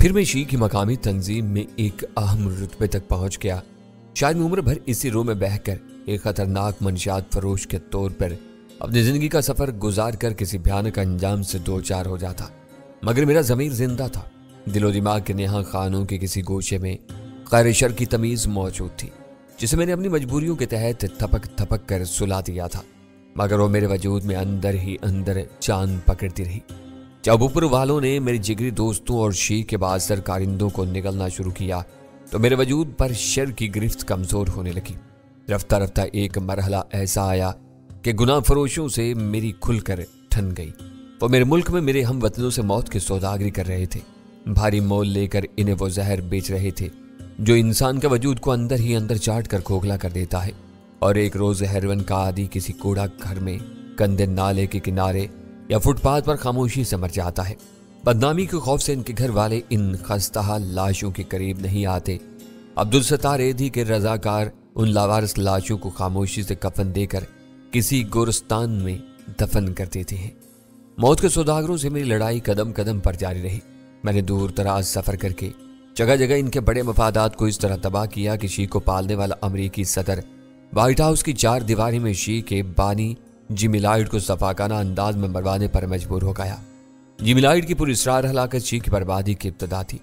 پھر میں شی کی مقامی تنظیم میں ایک اہم رتبے تک پہنچ گیا۔ شاید میں عمر بھر اسی رو میں بہہ کر ایک خطرناک منشیات فروش کے طور پر اپنی زندگی کا سفر گزار کر کسی بھیانک انجام سے دوچار ہو جاتا، مگر میرا ضمیر زندہ تھا۔ دل و دماغ کے نہاں خانوں کے کسی گوشے میں خیر شر کی تمیز موجود تھی، جسے میں نے اپنی مجبوریوں کے تحت تھپک تھپک کر سلا دیا تھا، مگر وہ میرے وجود میں اندر ہی اندر چاند پکڑتی رہی۔ جب اوپر والوں نے میری جگری دوستوں اور شی کے بااثر کارندوں کو نگلنا شروع کیا تو میرے وجود پر شر کی گرفت کمزور ہونے لگی۔ رفتہ رفتہ ایک مرحلہ ایسا آیا کہ گناہ فروشوں سے میری کھل کر ٹھن گئی۔ وہ میرے ملک میں میرے ہم وطنوں سے موت کی سوداگری کر رہے تھے، بھاری مول لے کر انہیں وہ زہر بیچ رہے تھے جو انسان کے وجود کو اندر ہی اندر چاٹ کر کھوکھلا کر دیتا ہے، اور ایک روز ہیروئن کا عادی کسی کوڑا گھر میں، گندے نالے کے کنارے یا فٹ پاتھ پر خاموشی سے مر جاتا ہے۔ بدنامی کے خوف سے ان کے گھر والے ان خستہ لاشوں کے قریب نہیں آتے۔ عبدالستار ایدھی کے رضاکار ان لاوارث لاشوں کو خاموشی سے کفن دے کر کسی گورستان میں دفن کر دیتے ہیں۔ موت کے سوداگروں سے میری لڑائی قدم قدم پر جاری رہی۔ میں نے دور دراز سفر کر کے جگہ جگہ ان کے بڑے مفادات کو اس طرح تباہ کیا کہ شی کو پالنے والا امریکی صدر وائٹ ہاؤس کی 4 دیواری میں شی کے بانی جیمی لائیڈ کو صفاقانہ انداز میں مروانے پر مجبور ہو گیا۔ جیمی لائیڈ کی پراسرار ہلاکت شی کی بربادی کی ابتدا تھی۔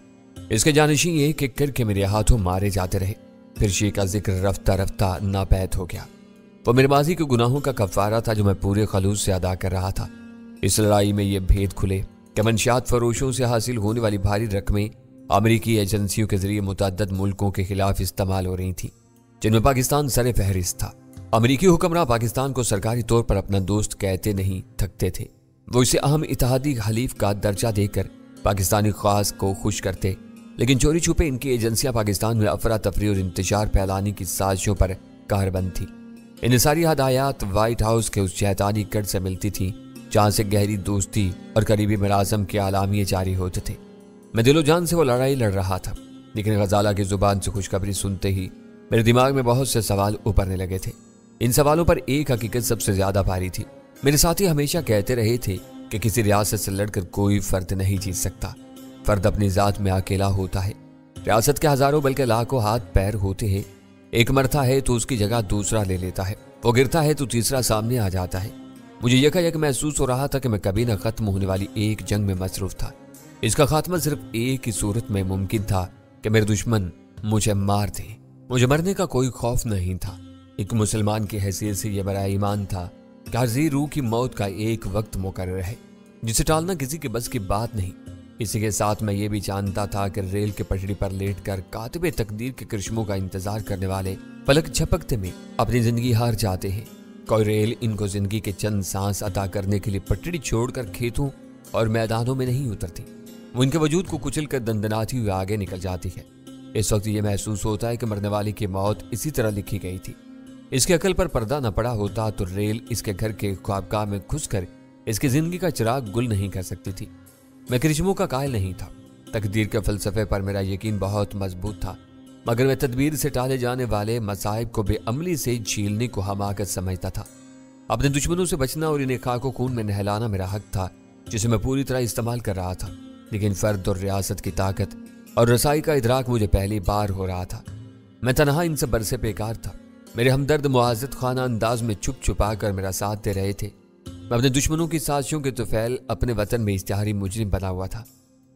اس کے جانشین ایک ایک کر کے میرے ہاتھوں مارے جاتے رہے۔ پھر شی کا ذکر رفتہ رفتہ ناپید ہو گیا۔ وہ میرے ماضی کے گناہوں کا کفارہ تھا جو میں پورے خلوص سے ادا کر رہا تھا۔ اس لڑائی میں یہ بھید کھلے کہ منشیات فروشوں سے حاصل ہونے والی بھاری رقمیں امریکی ایجنسیوں کے ذریعے متعدد ملکوں کے خلاف استعمال ہو رہی تھیں، جن میں پاکستان سر فہرست تھا۔ امریکی حکمراں پاکستان کو سرکاری طور پر اپنا دوست کہتے نہیں تھکتے تھے۔ وہ اسے اہم اتحادی حلیف کا درجہ دے کر پاکستانی خواص کو خوش کرتے، لیکن چوری چھپے ان کی ایجنسیاں پاکستان میں افراتفری اور انتشار پھیلانے کی سازشوں پر کاربند تھیں۔ ان ساری ہدایات وائٹ ہاؤس کے اس شیطانی گڑھ سے ملتی تھیں جہاں سے گہری دوستی اور قریبی مراسم کے اعلامیے جاری ہوتے تھے۔ میں دل و جان سے وہ لڑائی لڑ رہا تھا، لیکن غزالہ کی زبان سے خوشخبری سنتے ہی میرے دماغ میں بہت سے سوال ابھرنے لگے تھے۔ ان سوالوں پر ایک حقیقت سب سے زیادہ بھاری تھی۔ میرے ساتھی ہمیشہ کہتے رہے تھے کہ کسی ریاست سے لڑ کر کوئی فرد نہیں جیت سکتا۔ فرد اپنی ذات میں اکیلا ہوتا ہے۔ ریاست کے ہزاروں بلکہ لاکھوں ہاتھ پیر ہوتے ہیں۔ ایک مرتا ہے تو اس کی جگہ دوسرا لے لیتا ہے، وہ گرتا ہے تو تیسرا سامنے آ جاتا ہے۔ مجھے یکا یک محسوس ہو رہا تھا کہ میں کبھی نہ ختم ہونے والی ایک جنگ میں مصروف تھا۔ اس کا خاتمہ صرف ایک ہی صورت میں ممکن تھا کہ میرے دشمن مجھے مار دیں۔ مجھے مرنے کا کوئی خوف نہیں تھا۔ ایک مسلمان کی حیثیت سے یہ میرا ایمان تھا کہ ہر ذی روح کی موت کا ایک وقت مقرر ہے جسے ٹالنا کسی کے بس کی بات نہیں۔ اسی کے ساتھ میں یہ بھی جانتا تھا کہ ریل کے پٹڑی پر لیٹ کر کاتب تقدیر کے کرشموں کا انتظار کرنے والے پلک جھپکتے میں اپنی زندگی ہار جاتے ہیں۔ کوئی ریل ان کو زندگی کے چند سانس عطا کرنے کے لیے پٹڑی چھوڑ کر کھیتوں اور میدانوں میں نہیں اترتی، وہ ان کے وجود کو کچل کر دندناتی ہوئے آگے نکل جاتی ہے۔ اس وقت یہ محسوس ہوتا ہے کہ مرنے والے کی موت اسی طرح لکھی گئی تھی۔ اس کے عقل پر پردہ نہ پڑا ہوتا تو ریل اس کے گھر کے خوابگاہ میں گھس کر اس کی زندگی کا چراغ گل نہیں کر سکتی تھی۔ میں کرشموں کا قائل نہیں تھا۔ تقدیر کے فلسفے پر میرا یقین بہت مضبوط تھا، مگر میں تدبیر سے ٹالے جانے والے مصائب کو بے عملی سے جھیلنے کو حماقت سمجھتا تھا۔ اپنے دشمنوں سے بچنا اور انہیں خاک و خون میں نہلانا میرا حق تھا جسے میں پوری طرح استعمال کر رہا تھا، لیکن فرد اور ریاست کی طاقت اور رسائی کا ادراک مجھے پہلی بار ہو رہا تھا۔ میں تنہا ان سے برسے بیکار تھا۔ میرے ہمدرد معزز خانہ انداز میں چھپ چھپا کر میرا ساتھ دے رہے تھے۔ میں اپنے دشمنوں کی سازشوں کے طفیل اپنے وطن میں اشتہاری مجرم بنا ہوا تھا۔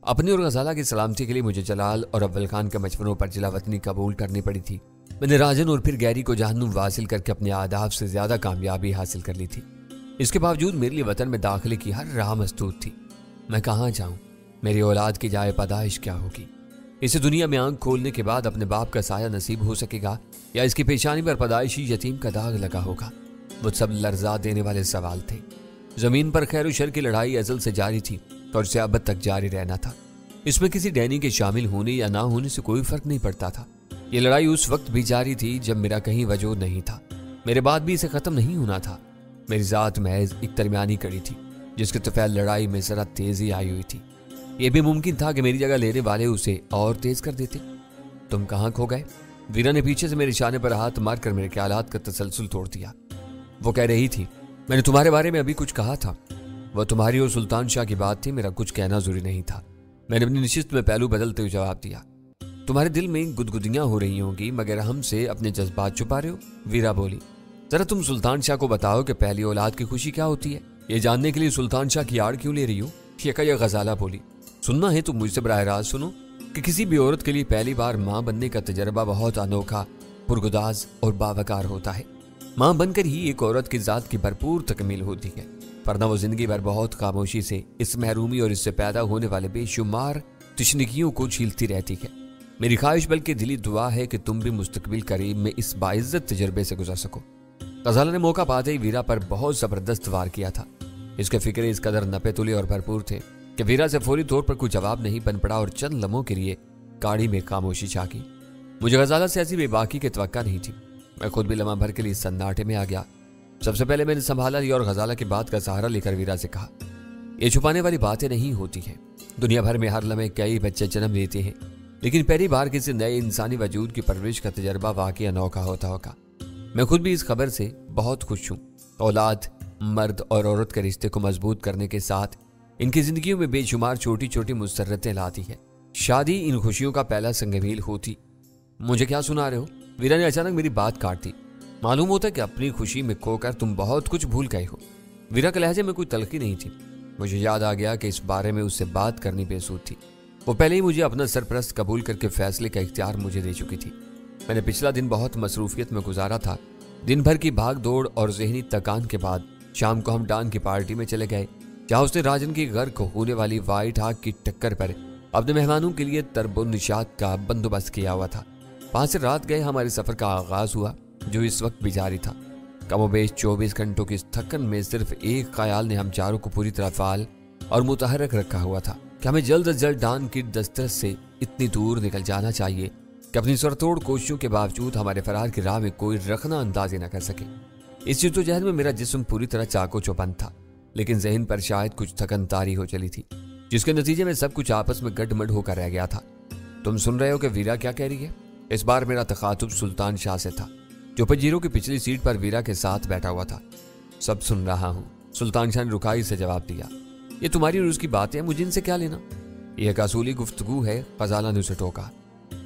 اپنی اور غزالہ کی سلامتی کے لیے مجھے جلال اور اول خان کے مشوروں پر جلا وطنی قبول کرنی پڑی تھی۔ میں نے راجن اور پھر گیری کو جہنم واصل کر کے اپنے اہداف سے زیادہ کامیابی حاصل کر لی تھی۔ اس کے باوجود میرے لیے وطن میں داخلے کی ہر راہ مسدود تھی۔ میں کہاں جاؤں؟ میری اولاد کی جائے پیدائش کیا ہوگی؟ اسے دنیا میں آنکھ کھولنے کے بعد اپنے باپ کا سایہ نصیب ہو سکے گا یا اس کی پیشانی پر پیدائشی یتیم کا داغ لگا ہوگا؟ وہ سب لرزا دینے والے سوال تھے۔ زمین پر خیر و شر کی لڑائی ازل سے جاری تھی اور اسے ابد تک جاری رہنا تھا۔ اس میں کسی ڈینی کے شامل ہونے یا نہ ہونے سے کوئی فرق نہیں پڑتا تھا۔ یہ لڑائی اس وقت بھی جاری تھی جب میرا کہیں وجود نہیں تھا۔ میرے بعد بھی اسے ختم نہیں ہونا تھا۔ میری ذات محض ایک درمیانی کڑی تھی جس کے طفیل لڑائی میں ذرا تیزی آئی ہوئی تھی۔ یہ بھی ممکن تھا کہ میری جگہ لینے والے اسے اور تیز کر دیتے۔ تم کہاں کھو گئے؟ ویرا نے پیچھے سے میرے شانے پر ہاتھ مار کر میرے خیالات کا تسلسل توڑ دیا۔ وہ کہہ رہی تھی، میں نے تمہارے بارے میں ابھی کچھ کہا تھا۔ وہ تمہاری اور سلطان شاہ کی بات تھی، میرا کچھ کہنا ضروری نہیں تھا۔ मैंने अपनी निशिस्त में पहलू बदलते हुए जवाब दिया। तुम्हारे दिल में गुदगुदियां हो रही होंगी मगर हमसे अपने जज्बात छुपा रहे हो, वीरा बोली। जरा तुम सुल्तान शाह को बताओ कि पहली औलाद की खुशी क्या होती है। ये जानने के लिए सुल्तान शाह की आड़ क्यों ले रही हो, ये गजाला बोली। सुनना है तो मुझसे बराह रास्त सुनो कि किसी भी औरत के लिए पहली बार माँ बनने का तजर्बा बहुत अनोखा, पुरगुदाज और बावकार होता है। माँ बनकर ही एक औरत की जात की भरपूर तकमील होती है, वरना वो जिंदगी भर बहुत खामोशी से इस महरूमी और इससे पैदा होने वाले बेशुमार तशनीकियों को झीलती रहती है। मेरी ख्वाहिश बल्कि दिली दुआ है कि तुम भी मुस्तकबिल करीब में इस बाइज्जत तजर्बे से गुजर सको। गजाला ने मौका पाते ही वीरा पर बहुत जबरदस्त वार किया था। इसके फिक्रे इस कदर नपे तुले और भरपूर थे कि वीरा से फौरी तौर पर कोई जवाब नहीं बन पड़ा और चंद लम्हों के लिए गाड़ी में खामोशी छा गई। मुझे गजाला से ऐसी बेबाकी की तवक्का नहीं थी। मैं खुद भी लम्हा भर के लिए सन्नाटे में आ गया। सबसे पहले मैंने संभाला लिया और गजाला की बात का सहारा लेकर वीरा से कहा, ये छुपाने वाली बातें नहीं होती हैं। दुनिया भर में हर लम्हे कई बच्चे जन्म लेते हैं, लेकिन पहली बार किसी नए इंसानी वजूद की परवरिश का तजर्बा वाकई अनोखा होता होगा। मैं खुद भी इस खबर से बहुत खुश हूँ। औलाद मर्द और औरत के रिश्ते को मजबूत करने के साथ इनकी जिंदगियों में बेशुमार छोटी छोटी मुसर्रतें लाती है। शादी इन खुशियों का पहला संगमील होती। मुझे क्या सुना रहे हो? वीरा ने अचानक मेरी बात काट दी। मालूम होता कि अपनी खुशी में खोकर तुम बहुत कुछ भूल गए हो। वीरा के लहजे में कोई तलखी नहीं थी। मुझे याद आ गया कि इस बारे में उससे बात करनी बेसूद थी। वो पहले ही मुझे अपना सरपरस्त कबूल करके फैसले का इख्तियार मुझे दे चुकी थी। मैंने पिछला दिन बहुत मसरूफियत में गुजारा था। दिन भर की भाग दौड़ और जहनी थकान के बाद शाम को हम डान की पार्टी में चले गए, जहाँ उसने राजन की घर को होने वाली वाइट आग की टक्कर पर अपने मेहमानों के लिए तरबो निशात का बंदोबस्त किया हुआ था। 5 से रात गए हमारे सफर का आगाज हुआ, जो इस वक्त भी जारी था। कमोबेश 24 घंटों की इस थकन में सिर्फ एक ख्याल ने हम चारों को पूरी तरह फाल और मुतहरक रखा हुआ था कि हमें जल्द अज जल्द डान की दस्तरस से इतनी दूर निकल जाना चाहिए कि अपनी सरतोड़ कोशिशों के बावजूद हमारे फरार की राह में कोई रखना अंदाजे न कर सके। इस जद्दोजहद में मेरा जिस्म पूरी तरह चाको चौबंद था, लेकिन जहन पर शायद कुछ थकन तारी हो चली थी, जिसके नतीजे में सब कुछ आपस में गडमड होकर रह गया था। तुम सुन रहे हो कि वीरा क्या कह रही है? इस बार मेरा तखातुब सुल्तान शाह से था, जो पजीरों की पिछली सीट पर वीरा के साथ बैठा हुआ था। सब सुन रहा हूँ, सुल्तान शाह ने रुखाई से जवाब दिया। ये तुम्हारी और उसकी बातें हैं, मुझे इनसे क्या लेना? यह एक असूली गुफ्तगू है, गजाला ने उसे टोका।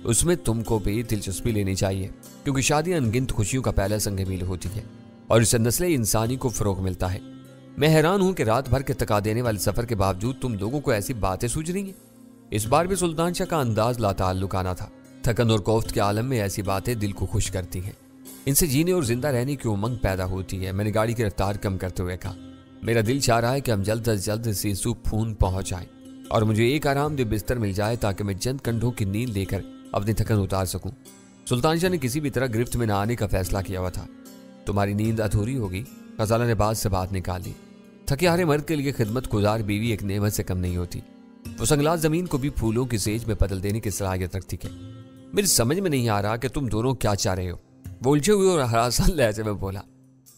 उसमें तुमको भी दिलचस्पी लेनी चाहिए, क्योंकि शादी अनगिनत खुशियों का पहला संगमील होती है और इससे नस्ल इंसानी को फरोग मिलता है। मैं हैरान हूं कि रात भर के थका देने वाले सफर के बावजूद तुम लोगों को ऐसी बातें सूझ रही हैं। इस बार भी सुल्तान शाह का अंदाज लाताल्लुक आना था। थकन और कोफ्त के आलम में ऐसी बातें दिल को खुश करती हैं, इनसे जीने और जिंदा रहने की उमंग पैदा होती है। मैंने गाड़ी की रफ्तार कम करते हुए कहा, मेरा दिल चाह रहा है कि हम जल्द से जल्द सीसू फून पहुंच जाएं और मुझे एक आरामदेह बिस्तर मिल जाए ताकि मैं चंद कंढों की नींद लेकर अपनी थकन उतार सकूं। सुल्तान शाह ने किसी भी तरह गिरफ्त में न आने का फैसला किया हुआ था। तुम्हारी नींद अधूरी होगी, गजाला ने बात से बात निकाल ली। थके हारे मर्द के लिए खिदमत गुजार बीवी एक नेमत से कम नहीं होती। वो संगलास जमीन को भी फूलों की सेज में बदल देने की सलाहियत रखती है। मेरी समझ में नहीं आ रहा कि तुम दोनों क्या चाह रहे हो, वो उलझे हुए और हरासान लहजे में बोला।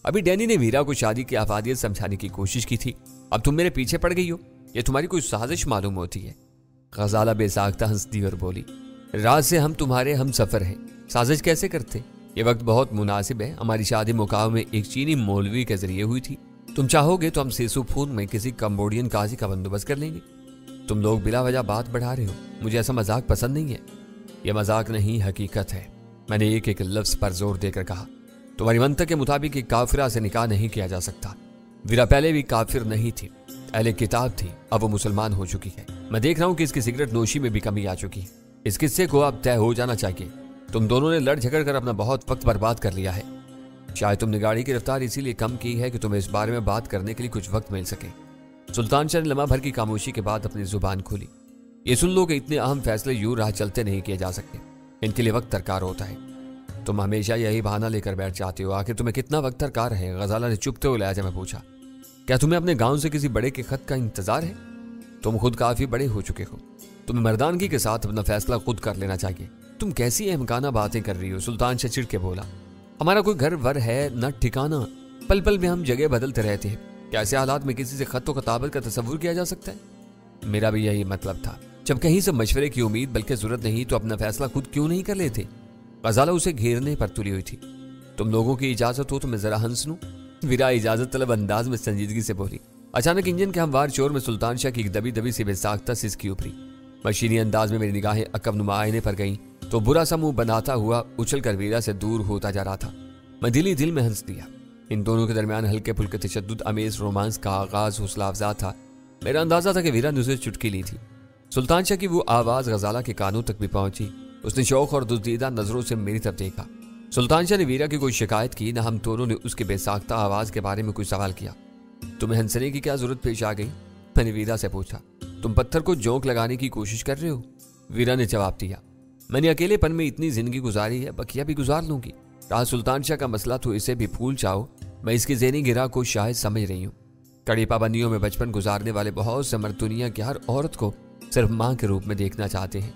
अभी डैनी ने वीरा को शादी की अफादियत समझाने की कोशिश की थी, अब तुम मेरे पीछे पड़ गई हो। ये तुम्हारी कोई साजिश मालूम होती है। गजाला बेसाख्ता हंस दी और बोली, रात से हम तुम्हारे हम सफर हैं, साजिश कैसे करते? ये वक्त बहुत मुनासिब है। हमारी शादी मुकाम में एक चीनी मौलवी के जरिए हुई थी। तुम चाहोगे तो हम सेसू फून में किसी कंबोडियन काजी का बंदोबस्त कर लेंगे। तुम लोग बिला वजह बात बढ़ा रहे हो, मुझे ऐसा मजाक पसंद नहीं है। यह मजाक नहीं, हकीकत है। मैंने एक एक लफ्ज पर जोर देकर कहा। तुम्हारी मंतक के मुताबिक एक काफिरा से निकाह नहीं किया जा सकता। वीरा पहले भी काफिर नहीं थी, अहले किताब थी, अब वो मुसलमान हो चुकी है। मैं देख रहा हूँ कि इसकी सिगरेट नोशी में भी कमी आ चुकी है। इस किस्से को अब तय हो जाना चाहिए। तुम दोनों ने लड़ झगड़ कर अपना बहुत वक्त बर्बाद कर लिया है। शायद तुमने गाड़ी की रफ्तार इसीलिए कम की है कि तुम्हें इस बारे में बात करने के लिए कुछ वक्त मिल सके। सुल्तान शाह ने लम्हा भर की खामोशी के बाद अपनी जुबान खोली। ये सुन लो कि इतने अहम फैसले यूं राह चलते नहीं किए जा सकते, इनके लिए वक्त दरकार होता है। तुम हमेशा यही बहाना लेकर बैठ जाते हो, आखिर तुम्हें कितना वक्त दरकार है? गजाला ने चुपते हुए लहजे में पूछा। क्या तुम्हें अपने गांव से किसी बड़े के खत का इंतजार है? तुम खुद काफी बड़े हो चुके हो, तुम्हें मर्दानगी के साथ अपना फैसला खुद कर लेना चाहिए। तुम कैसी अहमकाना बातें कर रही हो? सुल्तान शाह चिढ़ के बोला। हमारा कोई घर वर है न ठिकाना, पल पल में हम जगह बदलते रहते हैं। क्या ऐसे हालात में किसी से खत व किताबत का तस्वुर किया जा सकता है? मेरा भी यही मतलब था। जब कहीं से मशवरे की उम्मीद बल्कि जरूरत नहीं तो अपना फैसला खुद क्यों नहीं कर लेते? गजाला उसे घेरने पर तुली हुई थी। तुम लोगों की इजाजत हो तो मैं जरा हंस लूं? वीरा इजाजत तलब अंदाज में संजीदगी से बोली। अचानक इंजन के हमवार शोर में सुल्तान शाह की एक दबी दबी सी बेसाख्ता सिसकी उभरी। मशीनी अंदाज में मेरी निगाहें अकब नुमा आईने पर गईं तो बुरा सा मुंह बनाता हुआ उछल कर वीरा से दूर होता जा रहा था। मैं दिल में हंस दिया। इन दोनों के दरमियान हल्के फुल्के तशद्दुद अमेज रोमांस का आगाज हौसला अफजा था। मेरा अंदाजा था कि वीरा ने उसे चुटकी ली थी। सुल्तान शाह की वो आवाज गजाला के कानों तक भी पहुंची। उसने शौक और दुजीदा नजरों से मेरी तरफ देखा। सुल्तान शाह ने वीरा की कोई शिकायत की, न हम दोनों ने उसकी बेसाख्ता आवाज के बारे में कोई सवाल किया। तुम्हें हंसने की क्या जरूरत पेश आ गई? मैंने वीरा से पूछा। तुम पत्थर को जोंक लगाने की कोशिश कर रहे हो? वीरा ने जवाब दिया। मैंने अकेलेपन में इतनी जिंदगी गुजारी है, बकिया भी गुजार लूंगी। रहा सुल्तान शाह का मसला तो इसे भी भूल जाओ। मैं इसकी ज़हनी गिरा को शायद समझ रही हूँ। कड़ी पाबंदियों में बचपन गुजारने वाले बहुत से मर्द दुनिया की हर औरत को सिर्फ माँ के रूप में देखना चाहते हैं।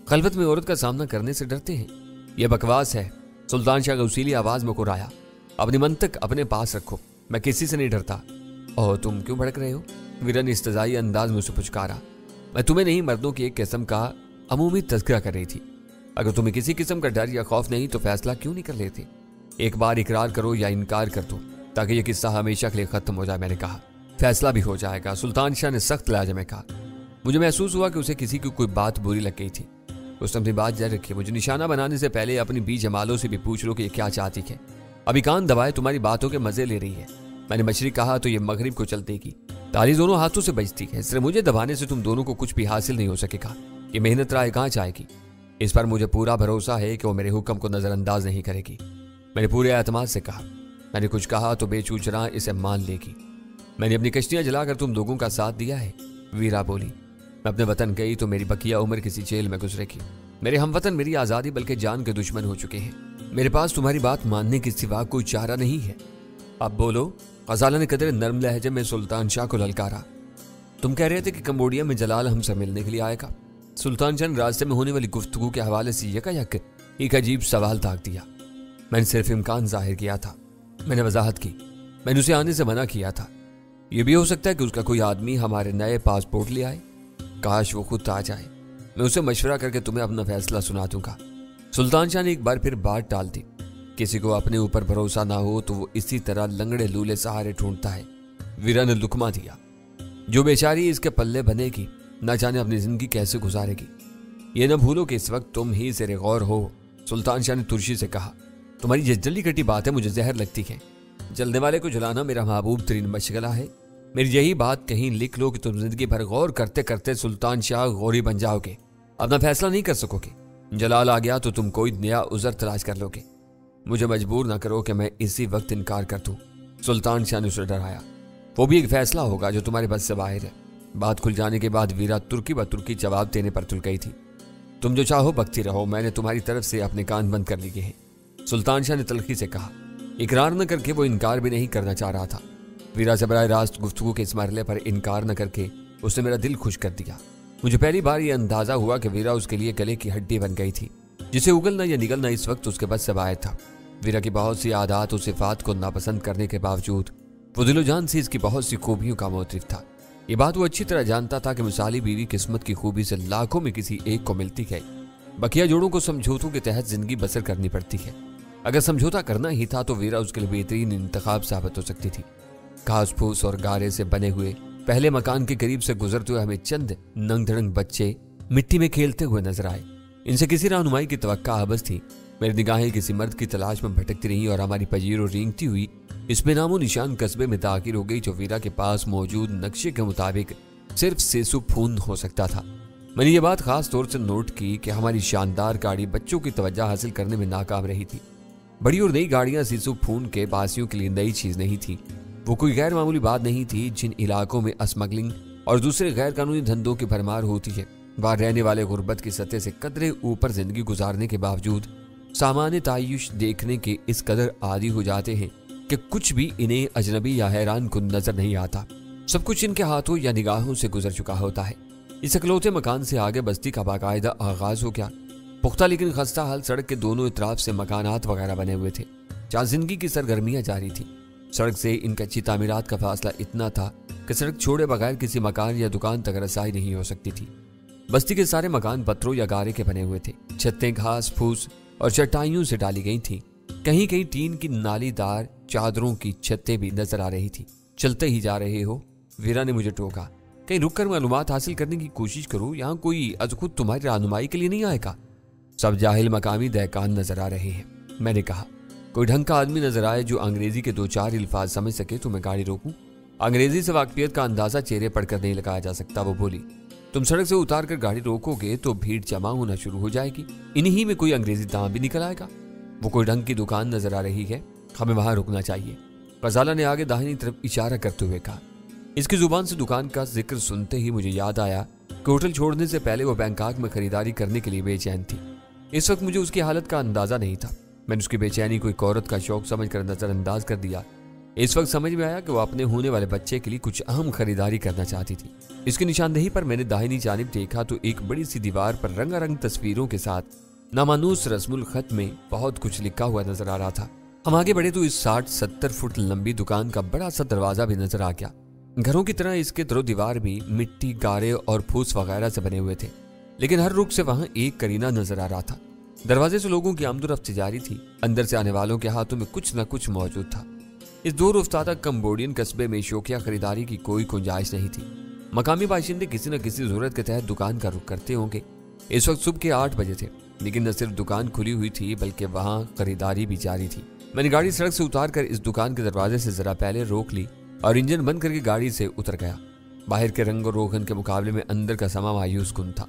खलवत में औरत का सामना करने से डरते हैं। यह बकवास है। सुल्तान शाह गौसीली आवाज में कुराया। अपनी मंतक अपने पास रखो, मैं किसी से नहीं डरता। ओह, तुम क्यों भड़क रहे हो? वीरा ने इस्तज़ाई अंदाज में उसे पुचकारा। मैं तुम्हें नहीं, मर्दों की एक किस्म का अमूमी तज़किरा कर रही थी। अगर तुम्हें किसी किस्म का डर या खौफ नहीं तो फैसला क्यों नहीं कर लेते? एक बार इकरार करो या इनकार कर दो ताकि यह किस्सा हमेशा के लिए खत्म हो जाए। मैंने कहा। फैसला भी हो जाएगा, सुल्तान शाह ने सख्त लहजे में कहा। मुझे महसूस हुआ कि उसे किसी की कोई बात बुरी लग गई थी। उसने अपनी बात जारी रखी। मुझे निशाना बनाने से पहले अपनी बी जमालों से भी पूछ लो कि ये क्या चाहती है। अभी कान दबाए तुम्हारी बातों के मजे ले रही है। मैंने मशरिक कहा तो ये मगरिब को चल देगी। ताली दोनों हाथों से बजती है। सिर्फ मुझे दबाने से तुम दोनों को कुछ भी हासिल नहीं हो सकेगा। ये मेहनत राय कहाँ जाएगी? इस पर मुझे पूरा भरोसा है कि वो मेरे हुक्म को नजरअंदाज नहीं करेगी। मैंने पूरे एतमाद से कहा। मैंने कुछ कहा तो बेचूचरा इसे मान लेगी। मैंने अपनी कश्तियां जलाकर तुम लोगों का साथ दिया है। वीरा बोली। मैं अपने वतन गई तो मेरी बकिया उम्र किसी जेल में गुजरेगी। मेरे हमवतन मेरी आज़ादी बल्कि जान के दुश्मन हो चुके हैं। मेरे पास तुम्हारी बात मानने के सिवा कोई चारा नहीं है। अब बोलो। गजाला ने कदर नर्म लहजे में सुल्तान शाह को ललकारा। तुम कह रहे थे कि कंबोडिया में जलाल हमसे मिलने के लिए आएगा। सुल्तान शाह ने रास्ते में होने वाली गुफ्तगू के हवाले से यकायक एक अजीब सवाल दाग दिया। मैंने सिर्फ इम्कान जाहिर किया था। मैंने वजाहत की। मैंने उसे आने से मना किया था। यह भी हो सकता है कि उसका कोई आदमी हमारे नए पासपोर्ट ले आए। काश वो खुद आ जाए। मैं उसे मशवरा करके तुम्हें अपना फैसला सुना दूंगा। सुल्तान शाह ने एक बार फिर बात टाल दी। किसी को अपने ऊपर भरोसा ना हो तो वो इसी तरह लंगड़े लूले सहारे ढूंढता है। वीरा ने लुकमा दिया। जो बेचारी इसके पल्ले बनेगी न जाने अपनी जिंदगी कैसे गुजारेगी। ये न भूलो कि इस वक्त तुम ही ज़ेरे गौर हो। सुल्तान शाह ने तुर्शी से कहा। तुम्हारी ये जल्दी कटी बातें मुझे जहर लगती है। जलने वाले को जलाना मेरा महबूब तरीन मशगला है। मेरी यही बात कहीं लिख लो कि तुम जिंदगी भर गौर करते करते सुल्तान शाह गौरी बन जाओगे। अपना फैसला नहीं कर सकोगे। जलाल आ गया तो तुम कोई नया उज़र तलाश कर लोगे। मुझे मजबूर ना करो कि मैं इसी वक्त इनकार कर दूं। सुल्तान शाह ने उसे डराया। वो भी एक फैसला होगा जो तुम्हारे बस से बाहर है। बात खुल जाने के बाद वीरा तुर्की ब तुर्की जवाब देने पर तुल गई थी। तुम जो चाहो बकती रहो, मैंने तुम्हारी तरफ से अपने कान बंद कर लिए हैं। सुल्तान शाह ने तलखी से कहा। इकरार न करके वो इनकार भी नहीं करना चाह रहा था। वीरा से बराह रास्त गुफ्तगू के इस मरहले पर इनकार न करके उसने मेरा दिल खुश कर दिया। मुझे पहली बार यह अंदाजा हुआ कि वीरा उसके लिए गले की हड्डी बन गई थी, जिसे उगलना या निगलना इस वक्त उसके बस से बाहर था। वीरा की बहुत सी आदत और सिफात को नापसंद करने के बावजूद वो दिलो जान से इसकी बहुत सी खूबियों का मोतिफ था। ये बात वो अच्छी तरह जानता था कि मिसाली बीवी किस्मत की खूबी से लाखों में किसी एक को मिलती है। बकिया जोड़ों को समझौतों के तहत जिंदगी बसर करनी पड़ती है। अगर समझौता करना ही था तो वीरा उसके लिए बेहतरीन इंतखाब साबित हो सकती थी। घास फूस और गारे से बने हुए पहले मकान के करीब से गुजरते हुए हमें चंद नंग धड़ंग बच्चे मिट्टी में खेलते हुए नजर आए। इनसे किसी रहनुमाई की तवक्का आबस थी। मेरी निगाहें किसी मर्द की तलाश में भटकती रहीं और हमारी पजीरों रेंगती हुई इसमें नामो निशान कस्बे में ताकीर हो गई जो वीरा के पास मौजूद नक्शे के मुताबिक सिर्फ सेसु फून हो सकता था। मैंने ये बात खास तौर से नोट की कि हमारी शानदार गाड़ी बच्चों की तवज्जो हासिल करने में नाकाम रही थी। बड़ी और नई गाड़ियां सीसु फून के बासियों के लिए नई चीज नहीं थी। वो कोई गैर मामूली बात नहीं थी। जिन इलाकों में स्मगलिंग और दूसरे गैर कानूनी धंधों की भरमार होती है, वहां रहने वाले गुर्बत की सतह से कदरे ऊपर जिंदगी गुजारने के बावजूद सामान्य तायुश देखने के इस कदर आदी हो जाते हैं कि कुछ भी इन्हें अजनबी या हैरान कुन नजर नहीं आता। सब कुछ इनके हाथों या निगाहों से गुजर चुका होता है। इस अकलौते मकान से आगे बस्ती का बाकायदा आगाज हो गया। पुख्ता लेकिन खस्ता हाल सड़क के दोनों इतराफ से मकानात वगैरह बने हुए थे जहाँ जिंदगी की सरगर्मियां जारी थी। सड़क से इन कच्ची तामीरात का फासला इतना था कि सड़क छोड़े बगैर किसी मकान या दुकान तक रसाई नहीं हो सकती थी। बस्ती के सारे मकान पत्थरों या गारे के बने हुए थे। छतें घास फूस और चटाइयों से डाली गई थी। कहीं कहीं टीन की नालीदार चादरों की छतें भी नजर आ रही थी। चलते ही जा रहे हो? वीरा ने मुझे टोका। कहीं रुक कर मालूमात हासिल करने की कोशिश करो, यहाँ कोई अज खुद तुम्हारी रहनुमाई के लिए नहीं आएगा। सब जाहिल मकामी दहकान नजर आ रहे हैं। मैंने कहा, कोई ढंग का आदमी नजर आए जो अंग्रेजी के 2-4 अल्फाज समझ सके तो मैं गाड़ी रोकूं। अंग्रेजी से वाकफियत का अंदाजा चेहरे पढ़कर नहीं लगाया जा सकता। वो बोली, तुम सड़क से उतार कर गाड़ी रोकोगे तो भीड़ जमा होना शुरू हो जाएगी, इन्हीं में कोई अंग्रेजी दाम भी निकल आएगा। वो कोई ढंग की दुकान नजर आ रही है, हमें वहां रुकना चाहिए। गजाला ने आगे दाहिनी तरफ इशारा करते हुए कहा। इसकी जुबान से दुकान का जिक्र सुनते ही मुझे याद आया कि होटल छोड़ने से पहले वो बैंकॉक में खरीदारी करने के लिए बेचैन थी। इस वक्त मुझे उसकी हालत का अंदाजा नहीं था। मैंने उसकी बेचैनी को एक औरत का शौक समझकर नजरअंदाज कर दिया। इस वक्त समझ में आया कि वो अपने होने वाले बच्चे के लिए कुछ अहम खरीदारी करना चाहती थी। इसकी निशानदेही पर मैंने दाहिनी जानिब देखा तो एक बड़ी सी दीवार पर रंगारंग तस्वीरों के साथ नामानूस रस्मुल खत में बहुत कुछ लिखा हुआ नजर आ रहा था। हम आगे बढ़े तो इस 60-70 फुट लंबी दुकान का बड़ा सा दरवाजा भी नजर आ गया। घरों की तरह इसके दरो दीवार भी मिट्टी, गारे और फूस वगैरह से बने हुए थे, लेकिन हर रुख से वहां एक करीना नजर आ रहा था। दरवाजे से लोगों की आमदोरफ्त जारी थी। अंदर से आने वालों के हाथों में कुछ न कुछ मौजूद था। इस दूर उफ्तादा कंबोडियन कस्बे में शौकिया खरीदारी की कोई गुंजाइश नहीं थी। मकामी बाशिंदे किसी न किसी जरूरत के तहत दुकान का रुख करते होंगे। इस वक्त सुबह के 8 बजे थे, लेकिन न सिर्फ दुकान खुली हुई थी बल्कि वहां खरीदारी भी जारी थी। मैंने गाड़ी सड़क से उतार कर इस दुकान के दरवाजे से जरा पहले रोक ली और इंजन बंद करके गाड़ी से उतर गया। बाहर के रंग और रोगन के मुकाबले में अंदर का समा मायूस कुन था।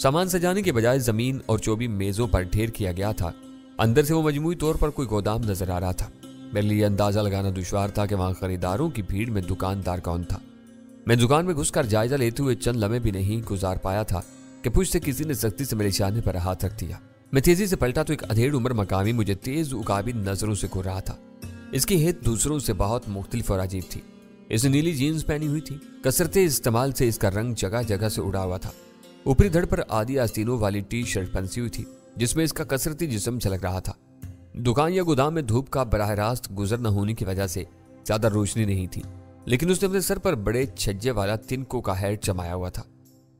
सामान सजाने के बजाय जमीन और चौबी मेजों पर ढेर किया गया था। अंदर से वो मजमूई तौर पर कोई गोदाम नजर आ रहा था। मेरे लिए अंदाजा लगाना दुश्वार था कि वहां खरीदारों की भीड़ में दुकानदार कौन था। मैं दुकान में घुसकर जायजा लेते हुए चंद लम्हे भी नहीं गुजार पाया था कि पुश से किसी ने सख्ती से मेरे इशारे पर हाथ रख दिया। मैं तेजी से पलटा तो एक अधेड़ उम्र मकामी मुझे तेज उकाबी नजरों से घूर रहा था। इसकी हेत दूसरों से बहुत मुख्तलिफ और अजीब थी। इसने नीली जीन्स पहनी हुई थी। कसरते इस्तेमाल से इसका रंग जगह जगह से उड़ा हुआ था। ऊपरी धड़ पर आधी आस्तीनों वाली टी शर्ट पहनी हुई थी जिसमें इसका कसरती जिस्म झलक रहा था। दुकान या गोदाम में धूप का बराह रास्त गुजर न होने की वजह से ज्यादा रोशनी नहीं थी, लेकिन उसने अपने सर पर बड़े छज्जे वाला तिनको का हेड जमाया हुआ था।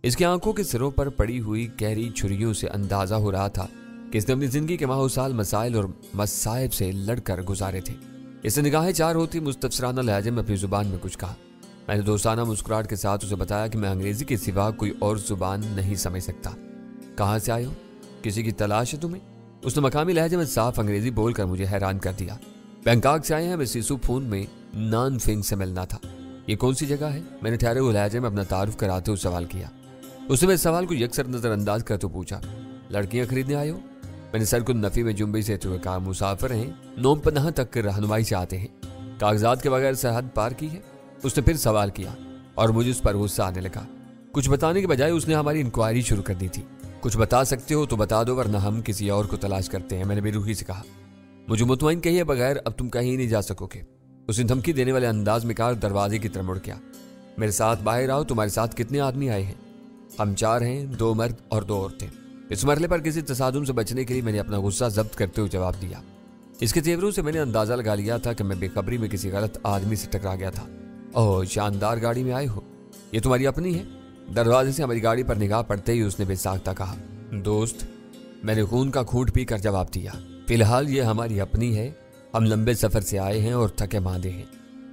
इसकी आंखों के सिरों पर पड़ी हुई गहरी छुरियों से अंदाजा हो रहा था कि इसने अपनी जिंदगी के माहौसाल मसाइल और मसाइब से लड़कर गुजारे थे। इसने निगाहें चार होती मुस्तफसराना लहजे में अपनी जुबान में कुछ कहा। मैंने दोस्ताना मुस्कुराहट के साथ उसे बताया कि मैं अंग्रेजी के सिवा कोई और जुबान नहीं समझ सकता। कहाँ से आए हो? किसी की तलाश है तुम्हें? उसने मकामी लहजे में साफ अंग्रेजी बोलकर मुझे हैरान कर दिया। बैंकॉक से आए हैं, हमें सिसु फोन में नान फिंग से मिलना था। ये कौन सी जगह है? मैंने ठहरे हुए लहजे में अपना तारुफ कराते हुए सवाल किया। उसने मेरे सवाल को यकसर नजरअंदाज कर तो पूछा, लड़कियां खरीदने आए हो? मैंने सर को नफी में जुम्बी से हुए कहा, मुसाफिर हैं, नोम पनाह तक की रहनुमाई चाहते हैं। कागजात के बगैर सरहद पार की है? उसने फिर सवाल किया और मुझे उस पर गुस्सा आने लगा। कुछ बताने के बजाय उसने हमारी इंक्वायरी शुरू कर दी थी। कुछ बता सकते हो तो बता दो, वरना हम किसी और को तलाश करते हैं, मैंने बेरुखी से कहा। मुझे मुतमईन कहिए बगैर अब तुम कहीं नहीं जा सकोगे, उसने धमकी देने वाले अंदाज में कहा। दरवाजे की तरफ मुड़ गया। मेरे साथ बाहर आओ। तुम्हारे साथ कितने आदमी आए हैं? हम 4 हैं, 2 मर्द और 2 औरतें। इस मरले पर किसी तसादुम से बचने के लिए मैंने अपना गुस्सा जब्त करते हुए जवाब दिया। इसके तेवरों से मैंने अंदाजा लगा लिया था कि मैं बेखबरी में किसी गलत आदमी से टकरा गया था। ओह, शानदार गाड़ी में आए हो, ये तुम्हारी अपनी है? दरवाजे से हमारी गाड़ी पर निगाह पड़ते ही उसने बेसाख्ता कहा। दोस्त, मैंने खून का घूंट पीकर जवाब दिया, फिलहाल ये हमारी अपनी है। हम लंबे सफर से आए हैं और थके मांदे हैं।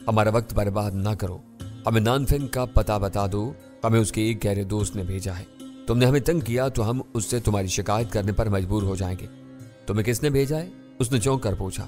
हमारा वक्त बर्बाद ना करो। हमें नानफेंग का पता बता दो। हमें उसके एक गहरे दोस्त ने भेजा है। तुमने हमें तंग किया तो हम उससे तुम्हारी शिकायत करने पर मजबूर हो जाएंगे। तुम्हें किसने भेजा है? उसने चौंक कर पूछा।